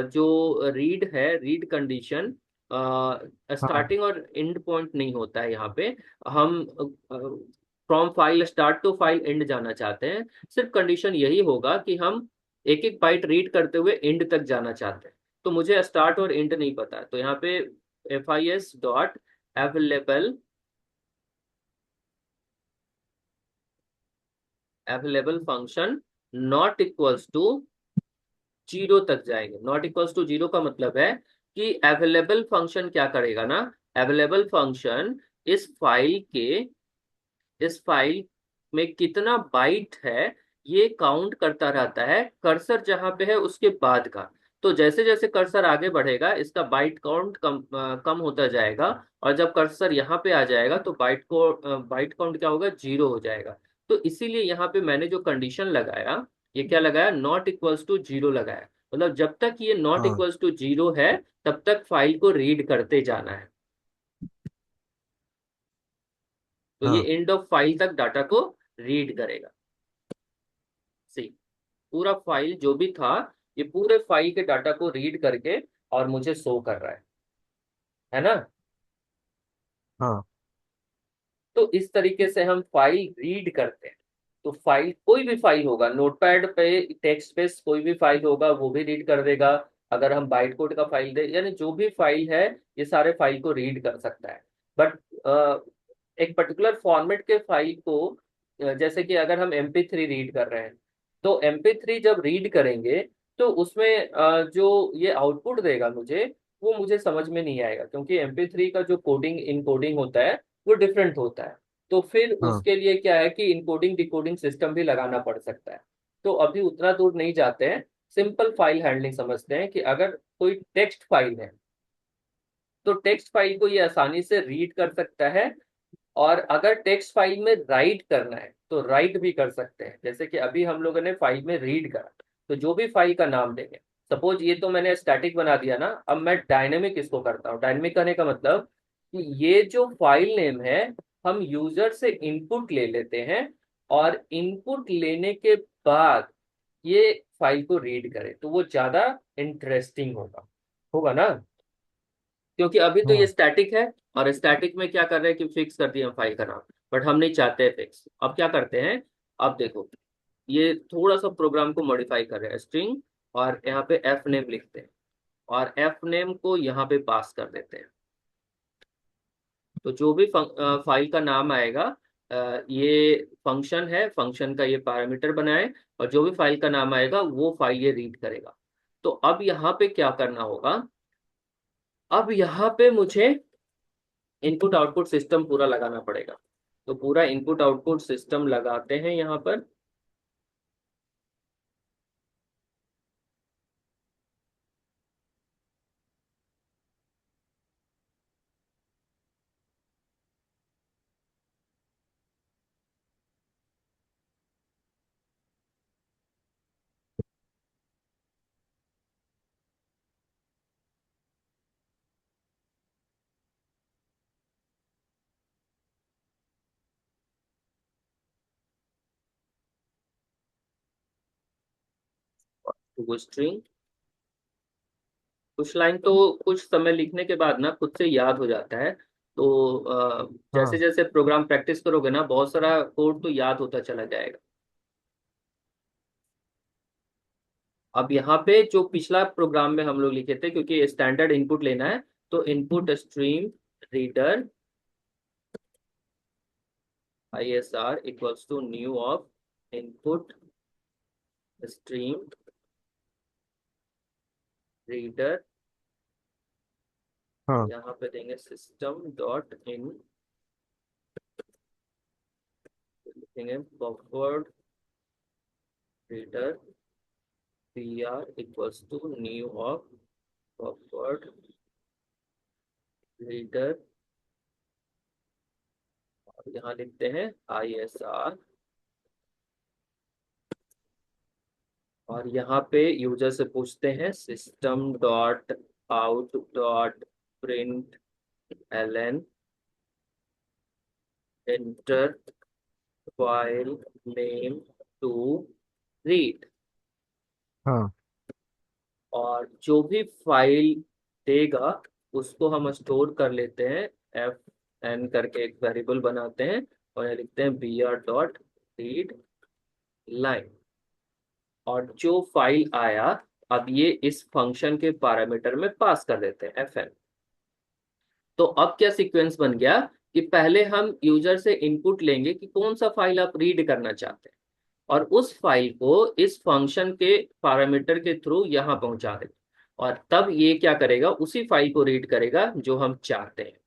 जो रीड है, रीड कंडीशन हाँ स्टार्टिंग और एंड पॉइंट नहीं होता है यहाँ पे। हम from file start to file end जाना चाहते हैं। सिर्फ कंडीशन यही होगा कि हम एक एक बाइट रीड करते हुए एंड तक जाना चाहते हैं। तो मुझे स्टार्ट और एंड नहीं पता है, तो यहाँ पे FIS dot available, available function not equals to zero तक जाएंगे। नॉट इक्वल्स टू जीरो का मतलब है कि अवेलेबल फंक्शन क्या करेगा ना, अवेलेबल फंक्शन इस फाइल के, इस फाइल में कितना बाइट है ये काउंट करता रहता है, कर्सर जहां पे है उसके बाद का। तो जैसे जैसे कर्सर आगे बढ़ेगा इसका बाइट काउंट कम होता जाएगा, और जब कर्सर यहाँ पे आ जाएगा तो बाइट काउंट क्या होगा, जीरो हो जाएगा। तो इसीलिए यहाँ पे मैंने जो कंडीशन लगाया, ये क्या लगाया, नॉट इक्वल्स टू जीरो लगाया। मतलब जब तक ये नॉट हाँ इक्वल्स टू जीरो है तब तक फाइल को रीड करते जाना है। तो ये हाँ एंड ऑफ फाइल तक डाटा को रीड करेगा। सी, पूरा फाइल जो भी था ये पूरे फाइल के डाटा को रीड करके और मुझे शो कर रहा है ना। हाँ तो इस तरीके से हम फाइल रीड करते हैं। तो फाइल, कोई भी फाइल होगा नोटपैड पे, टेक्स्ट पे कोई भी फाइल होगा वो भी रीड कर देगा। अगर हम बाइट कोड का फाइल दे, यानी जो भी फाइल है ये सारे फाइल को रीड कर सकता है। बट एक पर्टिकुलर फॉर्मेट के फाइल को, जैसे कि अगर हम MP3 रीड कर रहे हैं, तो MP3 जब रीड करेंगे तो उसमें जो ये आउटपुट देगा मुझे, वो मुझे समझ में नहीं आएगा, क्योंकि MP3 का जो कोडिंग इनकोडिंग होता है वो डिफरेंट होता है। तो फिर हाँ उसके लिए क्या है कि इनकोडिंग डिकोडिंग सिस्टम भी लगाना पड़ सकता है। तो अभी उतना दूर नहीं जाते हैं, सिंपल फाइल हैंडलिंग समझते हैं कि अगर कोई टेक्स्ट फाइल है तो टेक्स्ट फाइल को ये आसानी से रीड कर सकता है, और अगर टेक्स्ट फाइल में राइट करना है तो राइट भी कर सकते हैं। जैसे कि अभी हम लोगों ने फाइल में रीड करा, तो जो भी फाइल का नाम देंगे, सपोज ये तो मैंने स्टैटिक बना दिया ना, अब मैं डायनेमिक इसको करता हूँ। डायनेमिक करने का मतलब कि ये जो फाइल नेम है हम यूजर से इनपुट ले लेते हैं, और इनपुट लेने के बाद ये फाइल को रीड करे तो वो ज्यादा इंटरेस्टिंग होगा, होगा ना। क्योंकि अभी तो ये हाँ स्टैटिक है, और स्टैटिक में क्या कर रहे हैं कि फिक्स कर दिया फाइल का नाम, बट हम नहीं चाहते फिक्स। अब क्या करते हैं, अब देखो, ये थोड़ा सा प्रोग्राम को मॉडिफाई कर रहे हैं, स्ट्रिंग और यहाँ पे एफ नेम लिखते हैं, और एफ नेम को यहाँ पे पास कर देते हैं। तो जो भी फाइल का नाम आएगा, ये फंक्शन है, फंक्शन का ये पैरामीटर बनाए, और जो भी फाइल का नाम आएगा वो फाइल ये रीड करेगा। तो अब यहाँ पे क्या करना होगा, अब यहाँ पे मुझे इनपुट आउटपुट सिस्टम पूरा लगाना पड़ेगा। तो पूरा इनपुट आउटपुट सिस्टम लगाते हैं यहाँ पर। तो वो स्ट्रिंग, कुछ लाइन तो कुछ समय लिखने के बाद ना खुद से याद हो जाता है। तो जैसे हाँ जैसे प्रोग्राम प्रैक्टिस करोगे ना बहुत सारा कोड तो याद होता चला जाएगा। अब यहाँ पे जो पिछला प्रोग्राम में हम लोग लिखे थे, क्योंकि स्टैंडर्ड इनपुट लेना है, तो input stream reader ISR equals to new of input stream reader, हाँ यहाँ पे देंगे सिस्टम डॉट इन, लिखेंगे buffered reader PR equals to new of buffered reader यहाँ लिखते हैं ISR, और यहाँ पे यूजर से पूछते हैं system.out.println enter file name to read। हाँ और जो भी फाइल देगा उसको हम स्टोर कर लेते हैं, FN करके एक वेरिएबल बनाते हैं, और यहाँ लिखते हैं br.read लाइन। और जो फाइल आया, अब ये इस फंक्शन के पैरामीटर में पास कर देते हैं FN। तो अब क्या सीक्वेंस बन गया कि पहले हम यूजर से इनपुट लेंगे कि कौन सा फाइल आप रीड करना चाहते हैं, और उस फाइल को इस फंक्शन के पैरामीटर के थ्रू यहाँ पहुंचा देंगे, और तब ये क्या करेगा, उसी फाइल को रीड करेगा जो हम चाहते हैं।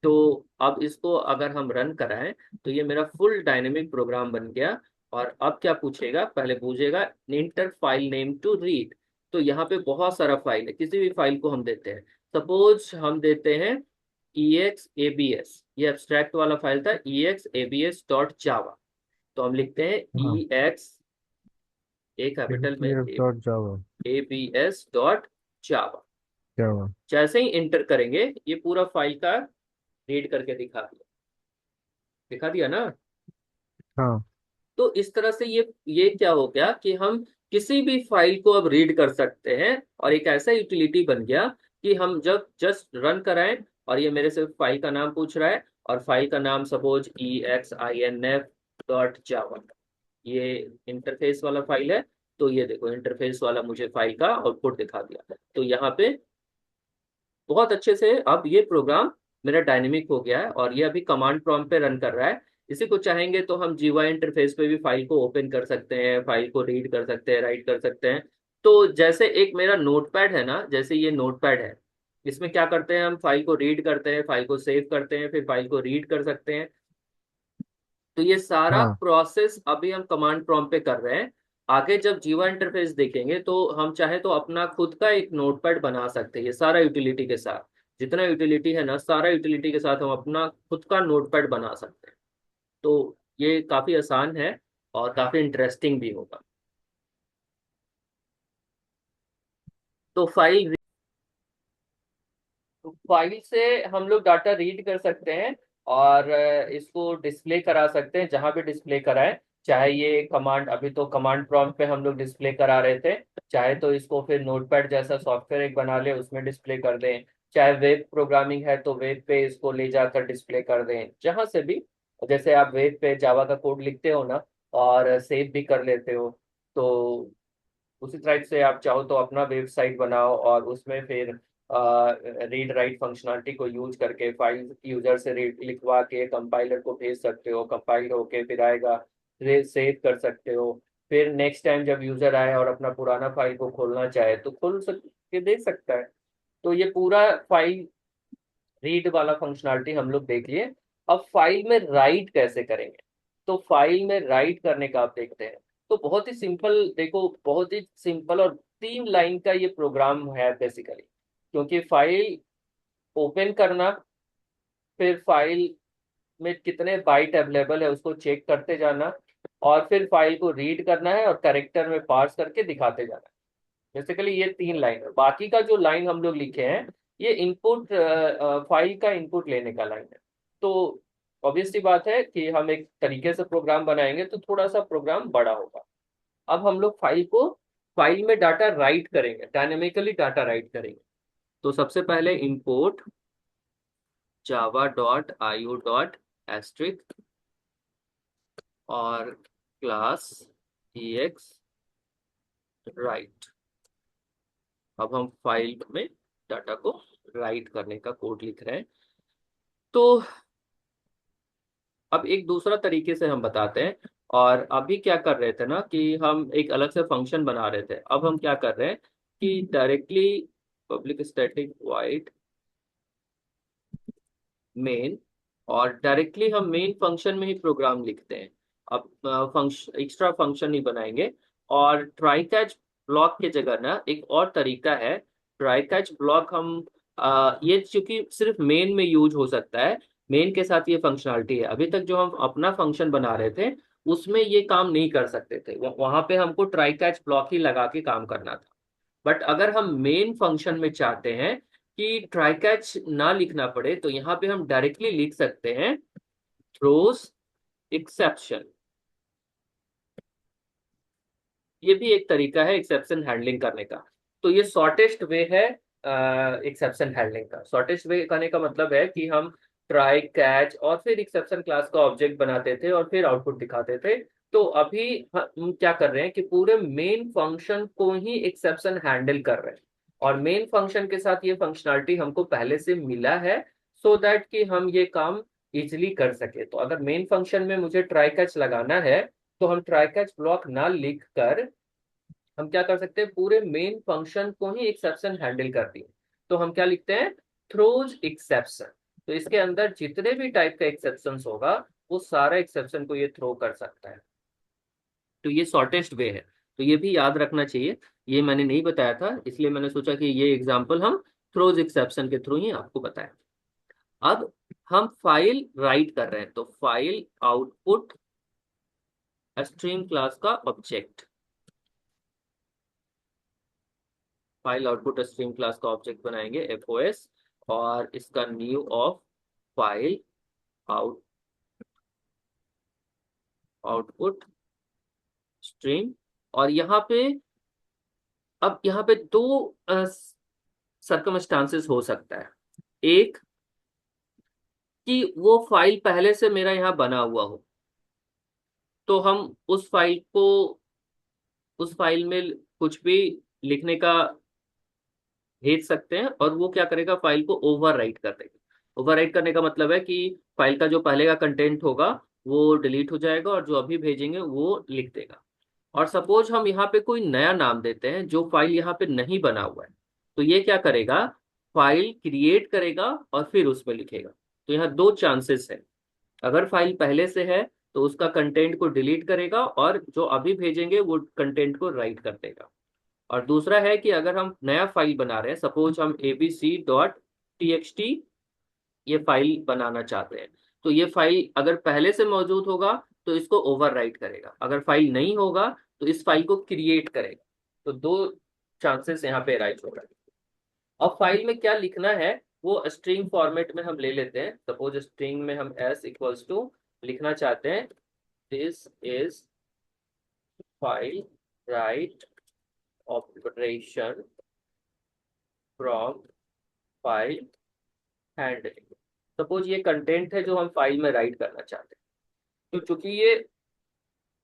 तो अब इसको अगर हम रन कराएं तो ये मेरा फुल डायनेमिक प्रोग्राम बन गया। और अब क्या पूछेगा, पहले पूछेगा enter file name to read. तो यहाँ पे बहुत सारा फाइल है, किसी भी फाइल को हम देते हैं। सपोज हम देते हैं EXABS, ये एब्स्ट्रैक्ट वाला फाइल था, EXABS.java। तो हम लिखते हैं हाँ। EX, ए कैपिटल में, APF डॉट जावा। ABS.java। क्या हुआ? जैसे ही इंटर करेंगे ये पूरा फाइल का रीड करके दिखा दिया ना। हाँ तो इस तरह से ये क्या हो गया कि हम किसी भी फाइल को अब रीड कर सकते हैं, और एक ऐसा यूटिलिटी बन गया कि हम जब जस्ट रन कराएं और ये मेरे से फाइल का नाम पूछ रहा है, और फाइल का नाम सपोज EXINF.java, ये इंटरफेस वाला फाइल है। तो ये देखो इंटरफेस वाला मुझे फाइल का आउटपुट दिखा दिया। तो यहाँ पे बहुत अच्छे से अब ये प्रोग्राम मेरा डायनेमिक हो गया है, और ये अभी कमांड प्रॉम्प्ट पे रन कर रहा है। इसी को चाहेंगे तो हम GUI इंटरफेस पे भी फाइल को ओपन कर सकते हैं, फाइल को रीड कर सकते हैं, राइट कर सकते हैं। तो जैसे एक मेरा नोटपैड है ना, जैसे ये नोटपैड है, इसमें क्या करते हैं, हम फाइल को रीड करते हैं, फाइल को सेव करते हैं, फिर फाइल को रीड कर सकते हैं। तो ये सारा हाँ प्रोसेस अभी हम कमांड प्रॉम्प्ट पे कर रहे हैं। आगे जब जीवा इंटरफेस देखेंगे तो हम चाहे तो अपना खुद का एक नोटपैड बना सकते हैं, ये सारा यूटिलिटी के साथ। जितना यूटिलिटी है ना, सारा यूटिलिटी के साथ हम अपना खुद का नोटपैड बना सकते हैं। तो ये काफी आसान है और काफी इंटरेस्टिंग भी होगा। तो फाइल से हम लोग डाटा रीड कर सकते हैं, और इसको डिस्प्ले करा सकते हैं जहां भी डिस्प्ले कराएं। चाहे ये कमांड, अभी तो कमांड प्रॉम्प्ट पे हम लोग डिस्प्ले करा रहे थे, चाहे तो इसको फिर नोटपैड जैसा सॉफ्टवेयर एक बना ले उसमें डिस्प्ले कर दें, चाहे वेब प्रोग्रामिंग है तो वेब पे इसको ले जाकर डिस्प्ले कर दें, जहां से भी। जैसे आप वेब पे जावा का कोड लिखते हो ना, और सेव भी कर लेते हो, तो उसी तरह से आप चाहो तो अपना वेबसाइट बनाओ, और उसमें फिर रीड राइट फंक्शनलिटी को यूज करके फाइल यूजर से रीड लिखवा के कंपाइलर को भेज सकते हो, कंपाइल होके फिर आएगा, सेव कर सकते हो। फिर नेक्स्ट टाइम जब यूजर आए और अपना पुराना फाइल को खोलना चाहे तो खोल के देख सकता है। तो ये पूरा फाइल रीड वाला फंक्शनलिटी हम लोग देख लिए। अब फाइल में राइट कैसे करेंगे, तो फाइल में राइट करने का आप देखते हैं। तो बहुत ही सिंपल, देखो बहुत ही सिंपल, और 3 लाइन का ये प्रोग्राम है बेसिकली। क्योंकि फाइल ओपन करना, फिर फाइल में कितने बाइट अवेलेबल है उसको चेक करते जाना, और फिर फाइल को रीड करना है और करेक्टर में पार्स करके दिखाते जाना है। बेसिकली ये 3 लाइन है। बाकी का जो लाइन हम लोग लिखे हैं ये इनपुट, फाइल का इनपुट लेने का लाइन है। तो ऑब्वियस सी बात है कि हम एक तरीके से प्रोग्राम बनाएंगे तो थोड़ा सा प्रोग्राम बड़ा होगा। अब हम लोग फाइल में डाटा राइट करेंगे, डायनेमिकली डाटा राइट करेंगे। तो सबसे पहले इंपोर्ट java.io.asterisk और क्लास EX राइट। अब हम फाइल में डाटा को राइट करने का कोड लिख रहे हैं। तो अब एक दूसरा तरीके से हम बताते हैं। और अभी क्या कर रहे थे ना कि हम एक अलग से फंक्शन बना रहे थे, अब हम क्या कर रहे हैं कि directly public static void main, और डायरेक्टली हम मेन फंक्शन में ही प्रोग्राम लिखते हैं। अब फंक्शन, एक्स्ट्रा फंक्शन नहीं बनाएंगे। और ट्राई कैच ब्लॉक की जगह ना एक और तरीका है। ट्राई कैच ब्लॉक हम ये चूंकि सिर्फ मेन में यूज हो सकता है, मेन के साथ ये फंक्शनलिटी है। अभी तक जो हम अपना फंक्शन बना रहे थे उसमें ये काम नहीं कर सकते थे, वहां पे हमको ट्राई कैच ब्लॉक ही लगा के काम करना था। बट अगर हम मेन फंक्शन में चाहते हैं कि ट्राई कैच ना लिखना पड़े, तो यहाँ पे हम डायरेक्टली लिख सकते हैं थ्रोज एक्सेप्शन। ये भी एक तरीका है एक्सेप्शन हैंडलिंग करने का। तो ये शॉर्टेस्ट वे है एक्सेप्शन हैंडलिंग का। शॉर्टेस्ट वे करने का मतलब है कि हम ट्राई कैच और फिर एक्सेप्शन क्लास का ऑब्जेक्ट बनाते थे और फिर आउटपुट दिखाते थे। तो अभी हम क्या कर रहे हैं कि पूरे मेन फंक्शन को ही एक्सेप्शन हैंडल कर रहे हैं, और मेन फंक्शन के साथ ये फंक्शनलिटी हमको पहले से मिला है, सो दैट कि हम ये काम इजिली कर सके। तो अगर मेन फंक्शन में मुझे ट्राई कैच लगाना है, तो हम ट्राई कैच ब्लॉक ना लिख कर हम क्या कर सकते हैं, पूरे मेन फंक्शन को ही एक्सेप्शन हैंडल कर दिए। तो हम क्या लिखते हैं, थ्रोज एक्सेप्शन। तो इसके अंदर जितने भी टाइप का एक्सेप्शन होगा वो सारा एक्सेप्शन को ये थ्रो कर सकता है। तो ये शॉर्टेस्ट वे है। तो ये भी याद रखना चाहिए। ये मैंने नहीं बताया था, इसलिए मैंने सोचा कि ये एग्जाम्पल हम थ्रोज एक्सेप्शन के थ्रू ही आपको बताएं। अब हम फाइल राइट कर रहे हैं, तो फाइल आउटपुट स्ट्रीम क्लास का object, file output stream class का ऑब्जेक्ट बनाएंगे एफओएस, और इसका new of file out output stream. और यहाँ पे, अब यहाँ पे दो सरकमस्टांसेस हो सकता है। एक, कि वो फाइल पहले से मेरा यहाँ बना हुआ हो, तो हम उस फाइल में कुछ भी लिखने का भेज सकते हैं, और वो क्या करेगा, फाइल को ओवरराइट कर देगा। ओवरराइट करने का मतलब है कि फाइल का जो पहले का कंटेंट होगा वो डिलीट हो जाएगा, और जो अभी भेजेंगे वो लिख देगा। और सपोज हम यहाँ पे कोई नया नाम देते हैं जो फाइल यहाँ पे नहीं बना हुआ है, तो ये क्या करेगा, फाइल क्रिएट करेगा और फिर उसमें लिखेगा। तो यहाँ दो चांसेस है। अगर फाइल पहले से है तो उसका कंटेंट को डिलीट करेगा, और जो अभी भेजेंगे वो कंटेंट को राइट कर देगा। और दूसरा है कि अगर हम नया फाइल बना रहे हैं, सपोज हम abc.txt ये फाइल बनाना चाहते हैं, तो ये फाइल अगर पहले से मौजूद होगा तो इसको ओवरराइट करेगा, अगर फाइल नहीं होगा तो इस फाइल को क्रिएट करेगा। तो दो चांसेस यहाँ पे राइट हो रहा है। अब फाइल में क्या लिखना है वो स्ट्रिंग फॉर्मेट में हम ले लेते हैं। सपोज स्ट्रिंग में हम s इक्वल्स टू लिखना चाहते हैं, this is file write operation from file handling. Suppose ये कंटेंट है जो हम फाइल में राइट करना चाहते हैं। तो चूंकि ये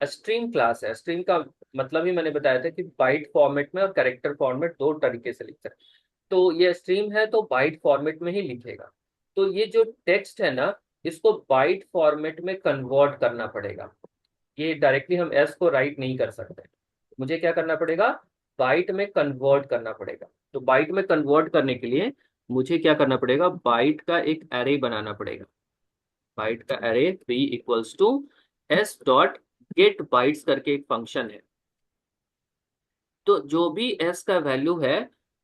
स्ट्रिंग क्लास है, स्ट्रिंग का मतलब ही मैंने बताया था कि बाइट फॉर्मेट में और कैरेक्टर फॉर्मेट दो तरीके से लिख सकते हैं। तो ये स्ट्रिंग है तो बाइट फॉर्मेट में ही लिखेगा। तो ये जो टेक्स्ट है ना, इसको बाइट फॉर्मेट में कन्वर्ट करना पड़ेगा। ये डायरेक्टली हम एस को राइट नहीं कर सकते, मुझे क्या करना पड़ेगा, बाइट में कन्वर्ट करना पड़ेगा। तो बाइट में कन्वर्ट करने के लिए मुझे क्या करना पड़ेगा, बाइट का एक एरे बनाना पड़ेगा। बाइट का array B equals to S dot get bytes करके एक फंक्शन है। तो जो भी एस का वैल्यू है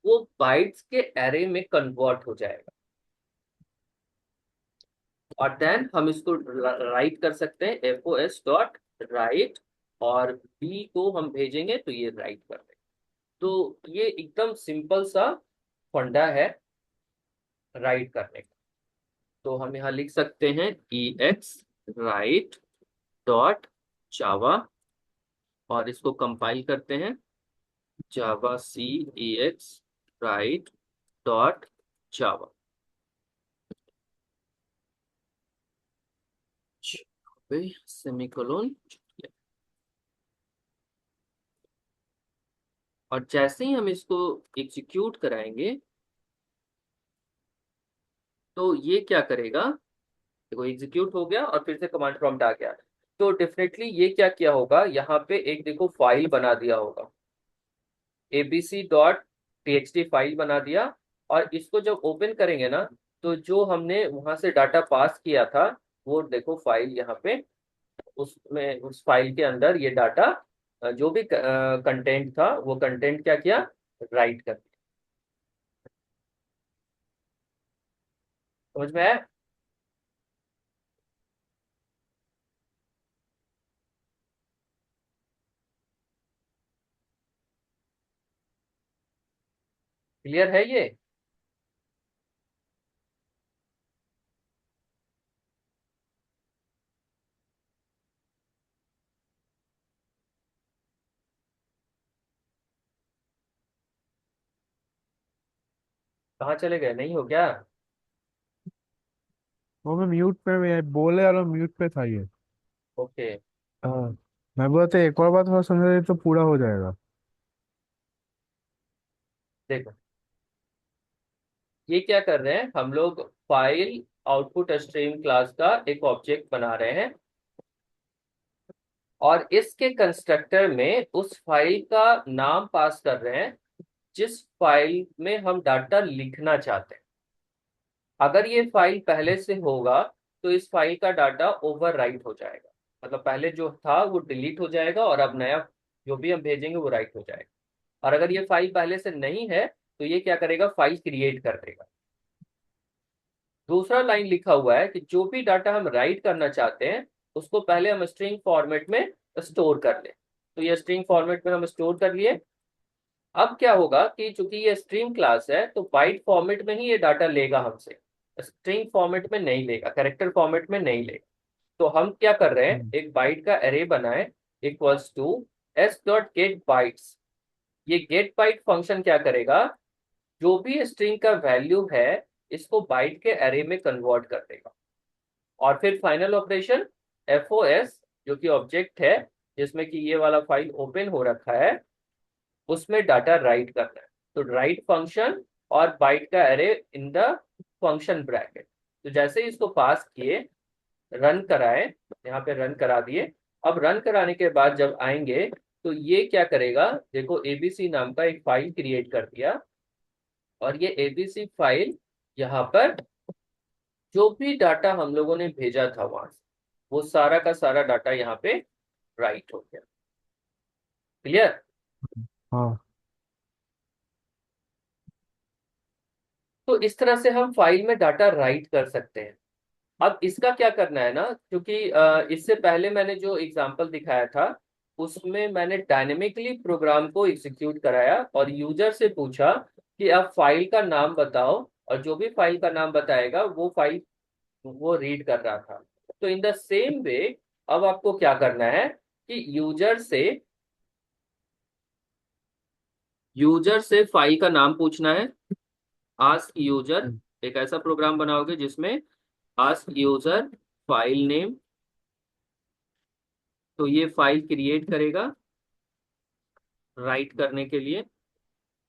वो बाइट्स के एरे में कन्वर्ट हो जाएगा, और देन हम इसको राइट कर सकते हैं F O S dot write, और बी को हम भेजेंगे तो ये राइट कर देगा। तो ये एकदम सिंपल सा फंडा है राइट करने का। तो हम यहाँ लिख सकते हैं ई एक्स राइट डॉट जावा, और इसको कंपाइल करते हैं, Java C E x right dot जावा। सेमीकोलोन। और जैसे ही हम इसको एग्जीक्यूट कराएंगे तो ये क्या करेगा, देखो एग्जीक्यूट हो गया और फिर से कमांड प्रॉम्प्ट आ गया। तो डेफिनेटली ये क्या किया होगा, यहाँ पे एक देखो फाइल बना दिया होगा, abc.txt फाइल बना दिया। और इसको जब ओपन करेंगे ना, तो जो हमने वहां से डाटा पास किया था वो देखो फाइल यहाँ पे, उसमें उस फाइल के अंदर ये डाटा जो भी कंटेंट था वो कंटेंट क्या किया, राइट कर दिया। समझ में आया। क्लियर है ये? कहाँ चले गए, नहीं हो क्या? वो मैं म्यूट पे बोले यार, म्यूट पे था ये। ओके। हाँ। मैं बोला था एक और बात और समझा दे तो पूरा हो जाएगा। देखो, ये क्या कर रहे हैं हम लोग, फाइल आउटपुट स्ट्रीम क्लास का एक ऑब्जेक्ट बना रहे हैं, और इसके कंस्ट्रक्टर में उस फाइल का नाम पास कर रहे हैं जिस फाइल में हम डाटा लिखना चाहते हैं। अगर ये फाइल पहले से होगा तो इस फाइल का डाटा ओवरराइट हो जाएगा, मतलब पहले जो था वो डिलीट हो जाएगा और अब नया जो भी हम भेजेंगे वो राइट हो जाएगा। और अगर ये फाइल पहले से नहीं है तो ये क्या करेगा, फाइल क्रिएट कर देगा। दूसरा लाइन लिखा हुआ है कि जो भी डाटा हम राइट करना चाहते हैं उसको पहले हम स्ट्रिंग फॉर्मेट में स्टोर कर लें। तो ये स्ट्रिंग फॉर्मेट में हम स्टोर कर लिए। अब क्या होगा कि चूंकि ये स्ट्रिंग क्लास है तो बाइट फॉर्मेट में ही ये डाटा लेगा हमसे, स्ट्रिंग फॉर्मेट में नहीं लेगा, कैरेक्टर फॉर्मेट में नहीं लेगा। तो हम क्या कर रहे हैं, हम्म। एक बाइट का एरे बनाए equals to S dot get bytes. ये गेट बाइट फंक्शन क्या करेगा, जो भी स्ट्रिंग का वैल्यू है इसको बाइट के एरे में कन्वर्ट कर देगा। और फिर फाइनल ऑपरेशन एफओएस, जो कि ऑब्जेक्ट है जिसमें कि ये वाला फाइल ओपन हो रखा है, उसमें डाटा राइट करना है। तो राइट फंक्शन और बाइट का array in the function bracket. तो जैसे ही इसको पास किए, रन कराए, यहाँ पे रन करा दिए। अब रन कराने के बाद जब आएंगे तो ये क्या करेगा, देखो एबीसी नाम का एक फाइल क्रिएट कर दिया, और ये एबीसी फाइल यहाँ पर जो भी डाटा हम लोगों ने भेजा था वहां से वो सारा का सारा डाटा यहाँ पे राइट हो गया। क्लियर? हाँ। तो इस तरह से हम फाइल में डाटा राइट कर सकते हैं। अब इसका क्या करना है ना, क्योंकि इससे पहले मैंने जो एग्जांपल दिखाया था उसमें मैंने डायनेमिकली प्रोग्राम को एग्जीक्यूट कराया और यूजर से पूछा कि अब फाइल का नाम बताओ, और जो भी फाइल का नाम बताएगा वो फाइल वो रीड कर रहा था। तो इन द सेम वे अब आपको क्या करना है कि यूजर से फाइल का नाम पूछना है। आस्क यूजर, हम्म। एक ऐसा प्रोग्राम बनाओगे जिसमें आस्क यूजर फाइल नेम, तो ये फाइल क्रिएट करेगा राइट करने के लिए।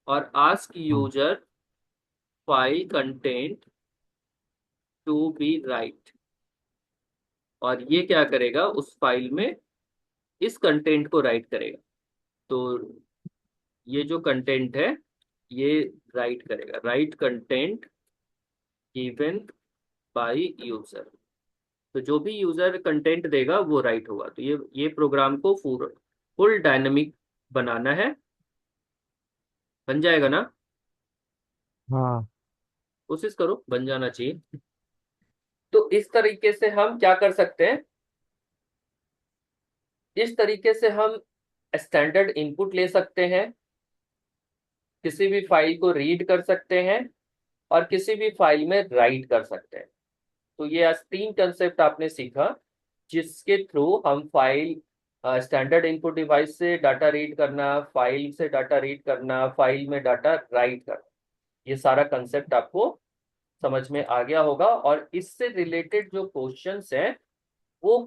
और आस्क हाँ। User file content to be write, और ये क्या करेगा, उस फाइल में इस कंटेंट को राइट करेगा। तो ये जो कंटेंट है ये राइट करेगा, right content given by user. तो जो भी यूजर कंटेंट देगा वो राइट होगा। तो ये प्रोग्राम को फुल फुल डायनेमिक बनाना है, बन जाएगा ना? हाँ। कोशिश करो, बन जाना चाहिए। तो इस तरीके से हम क्या कर सकते हैं, इस तरीके से हम स्टैंडर्ड इनपुट ले सकते हैं, किसी भी फाइल को रीड कर सकते हैं, और किसी भी फाइल में राइट कर सकते हैं। तो ये आज तीन कंसेप्ट आपने सीखा जिसके थ्रू हम फाइल, स्टैंडर्ड इनपुट डिवाइस से डाटा रीड करना, फाइल से डाटा रीड करना, फाइल में डाटा राइट करना, ये सारा कंसेप्ट आपको समझ में आ गया होगा। और इससे रिलेटेड जो क्वेश्चंस हैं वो